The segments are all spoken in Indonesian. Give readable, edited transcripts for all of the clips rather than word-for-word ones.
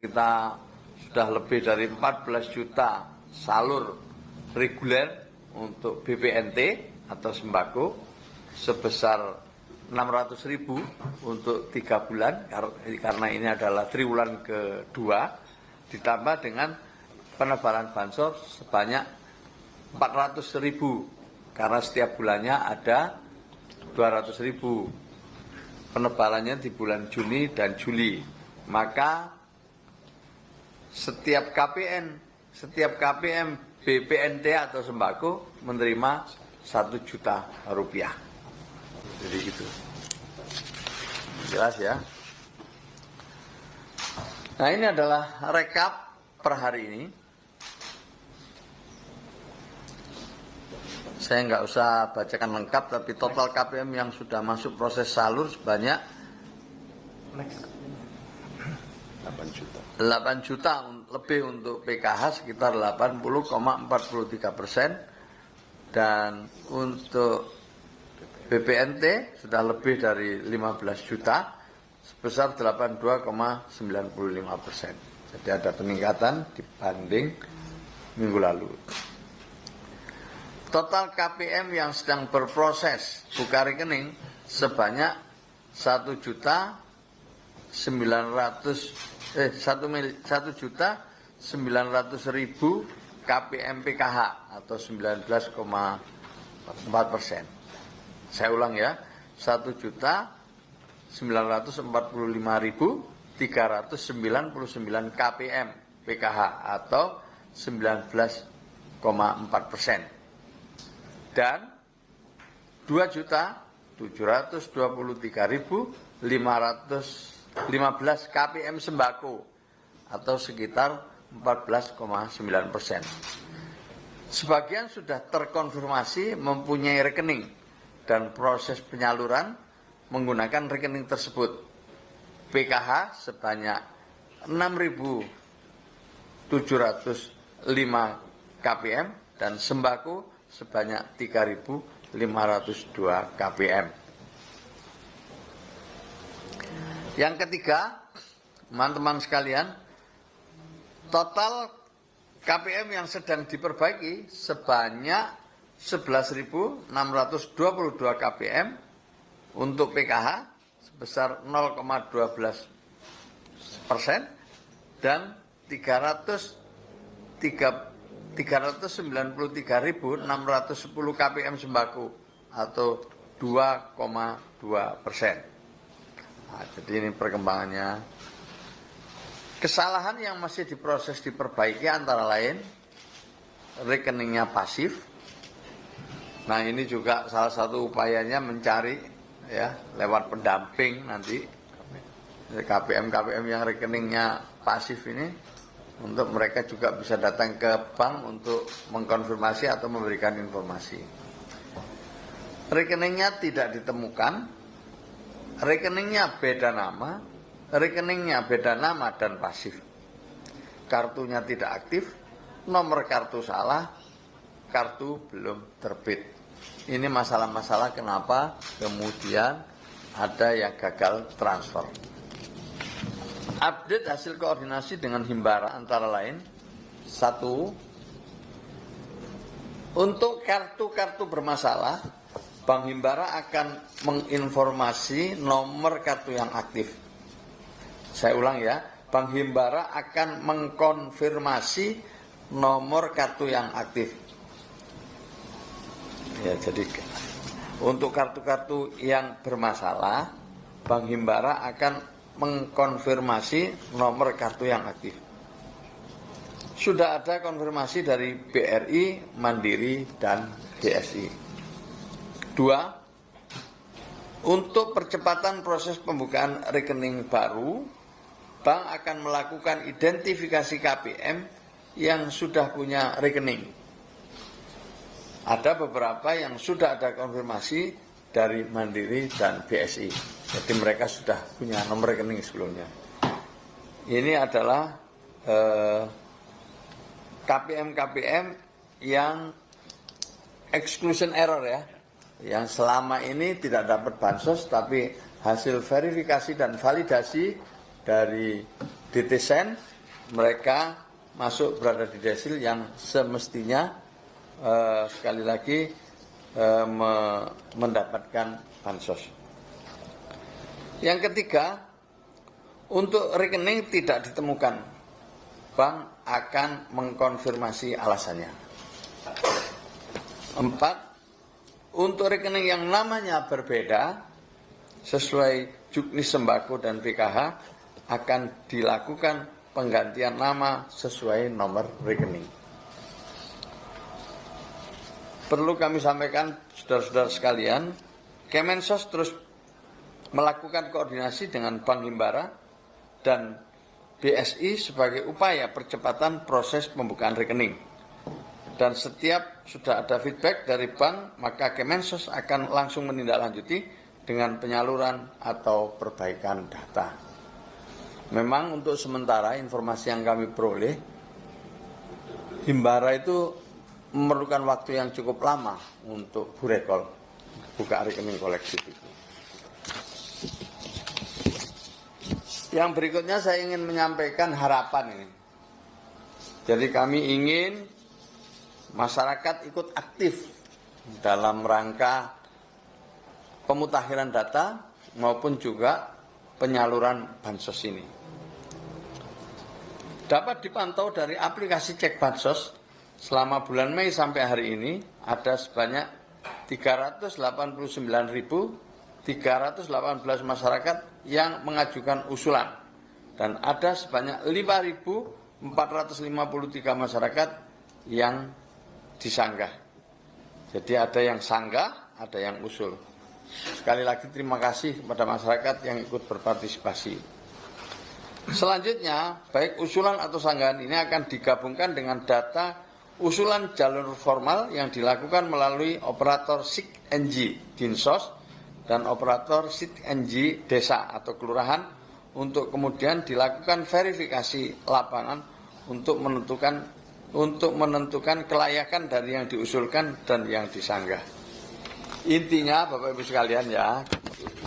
Kita sudah lebih dari 14 juta salur reguler untuk BPNT atau sembako sebesar 600.000 untuk 3 bulan karena ini adalah triwulan kedua, ditambah dengan penebalan bansos sebanyak 400.000 karena setiap bulannya ada 200.000 penebalannya di bulan Juni dan Juli. Maka setiap KPM BPNT atau sembako menerima 1 juta rupiah. Jadi gitu. Jelas ya. Nah, ini adalah rekap per hari ini. Saya nggak usah bacakan lengkap, tapi total KPM yang sudah masuk proses salur sebanyak 8 juta lebih untuk PKH sekitar 80,43%, dan untuk BPNT sudah lebih dari 15 juta sebesar 82,95%. Jadi ada peningkatan dibanding minggu lalu. Total KPM yang sedang berproses buka rekening sebanyak 1.900.000 KPM PKH atau 19,4%. Saya ulang ya, 1.945.399 KPM PKH atau 19,4%. Dan 2.723.515 KPM sembako atau sekitar 14,9%. Sebagian sudah terkonfirmasi mempunyai rekening dan proses penyaluran menggunakan rekening tersebut. PKH sebanyak 6.705 KPM dan sembako sebanyak 3.502 KPM. Yang ketiga, teman-teman sekalian, total KPM yang sedang diperbaiki sebanyak 11.622 KPM untuk PKH sebesar 0,12% dan 393.610 KPM sembako atau 2,2%. Nah, jadi ini perkembangannya. Kesalahan yang masih diproses diperbaiki antara lain rekeningnya pasif. Nah, ini juga salah satu upayanya mencari ya lewat pendamping nanti KPM yang rekeningnya pasif ini, untuk mereka juga bisa datang ke bank untuk mengkonfirmasi atau memberikan informasi. Rekeningnya tidak ditemukan, rekeningnya beda nama dan pasif. Kartunya tidak aktif, nomor kartu salah, kartu belum terbit. Ini masalah-masalah kenapa kemudian ada yang gagal transfer. Update hasil koordinasi dengan Himbara antara lain: 1. Untuk kartu-kartu bermasalah, Bank Himbara akan menginformasi nomor kartu yang aktif. Saya ulang ya, Bank Himbara akan mengkonfirmasi nomor kartu yang aktif. Ya, jadi untuk kartu-kartu yang bermasalah, Bank Himbara akan mengkonfirmasi nomor kartu yang aktif. Sudah ada konfirmasi dari BRI, Mandiri, dan BSI. 2. Untuk percepatan proses pembukaan rekening baru, bank akan melakukan identifikasi KPM yang sudah punya rekening. Ada beberapa yang sudah ada konfirmasi dari Mandiri dan BSI. Jadi mereka sudah punya nomor rekening sebelumnya. Ini adalah KPM yang exclusion error ya, yang selama ini tidak dapat bansos, tapi hasil verifikasi dan validasi dari DTSEN mereka masuk berada di desil yang semestinya sekali lagi mendapatkan bansos. Yang ketiga, untuk rekening tidak ditemukan, bank akan mengkonfirmasi alasannya. 4, untuk rekening yang namanya berbeda sesuai juknis sembako dan PKH akan dilakukan penggantian nama sesuai nomor rekening. Perlu kami sampaikan, saudara-saudara sekalian, Kemensos terus melakukan koordinasi dengan Bank Himbara dan BSI sebagai upaya percepatan proses pembukaan rekening. Dan setiap sudah ada feedback dari bank, maka Kemensos akan langsung menindaklanjuti dengan penyaluran atau perbaikan data. Memang untuk sementara informasi yang kami peroleh, Himbara itu memerlukan waktu yang cukup lama untuk burekol, buka rekening kolektif itu. Yang berikutnya saya ingin menyampaikan harapan ini. Jadi kami ingin masyarakat ikut aktif dalam rangka pemutakhiran data maupun juga penyaluran bansos ini. Dapat dipantau dari aplikasi Cek Bansos, selama bulan Mei sampai hari ini ada sebanyak 389.318 masyarakat yang mengajukan usulan dan ada sebanyak 5.453 masyarakat yang disanggah. Jadi ada yang sanggah, ada yang usul. Sekali lagi terima kasih kepada masyarakat yang ikut berpartisipasi. Selanjutnya, baik usulan atau sanggahan ini akan digabungkan dengan data usulan jalur formal yang dilakukan melalui operator SIK-NG Dinsos dan operator SIK-NG Desa atau Kelurahan untuk kemudian dilakukan verifikasi lapangan untuk menentukan kelayakan dari yang diusulkan dan yang disanggah. Intinya Bapak Ibu sekalian ya,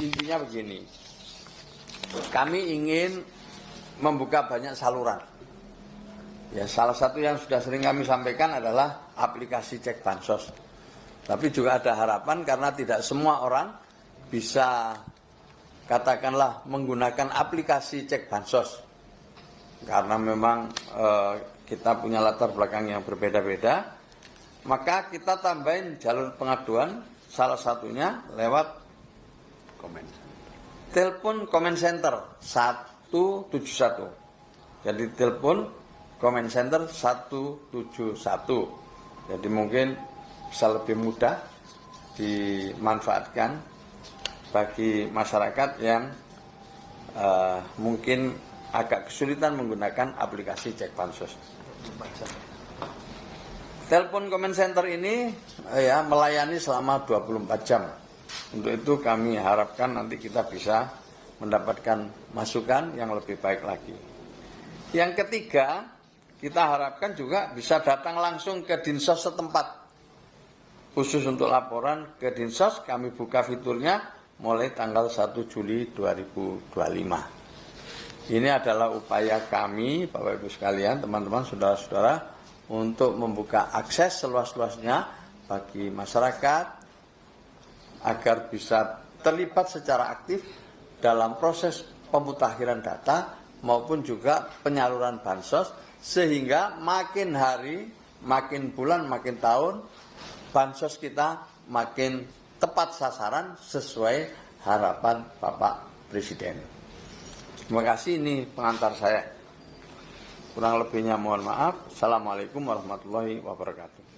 intinya begini. Kami ingin membuka banyak saluran. Ya, salah satu yang sudah sering kami sampaikan adalah aplikasi Cek Bansos. Tapi juga ada harapan karena tidak semua orang bisa katakanlah menggunakan aplikasi Cek Bansos. Karena memang kita punya latar belakang yang berbeda-beda, maka kita tambahin jalur pengaduan, salah satunya lewat telepon comment center 171. Jadi telepon comment center 171. Jadi mungkin bisa lebih mudah dimanfaatkan bagi masyarakat yang mungkin agak kesulitan menggunakan aplikasi Cek Bansos. Telepon comment center ini ya melayani selama 24 jam. Untuk itu kami harapkan nanti kita bisa mendapatkan masukan yang lebih baik lagi. Yang ketiga, kita harapkan juga bisa datang langsung ke Dinsos setempat. Khusus untuk laporan ke Dinsos, kami buka fiturnya mulai tanggal 1 Juli 2025. Ini adalah upaya kami, Bapak Ibu sekalian, teman-teman, saudara-saudara, untuk membuka akses seluas-luasnya bagi masyarakat agar bisa terlibat secara aktif dalam proses pemutakhiran data maupun juga penyaluran bansos, sehingga makin hari, makin bulan, makin tahun, bansos kita makin tepat sasaran sesuai harapan Bapak Presiden. Terima kasih, ini pengantar saya. Kurang lebihnya mohon maaf. Assalamualaikum warahmatullahi wabarakatuh.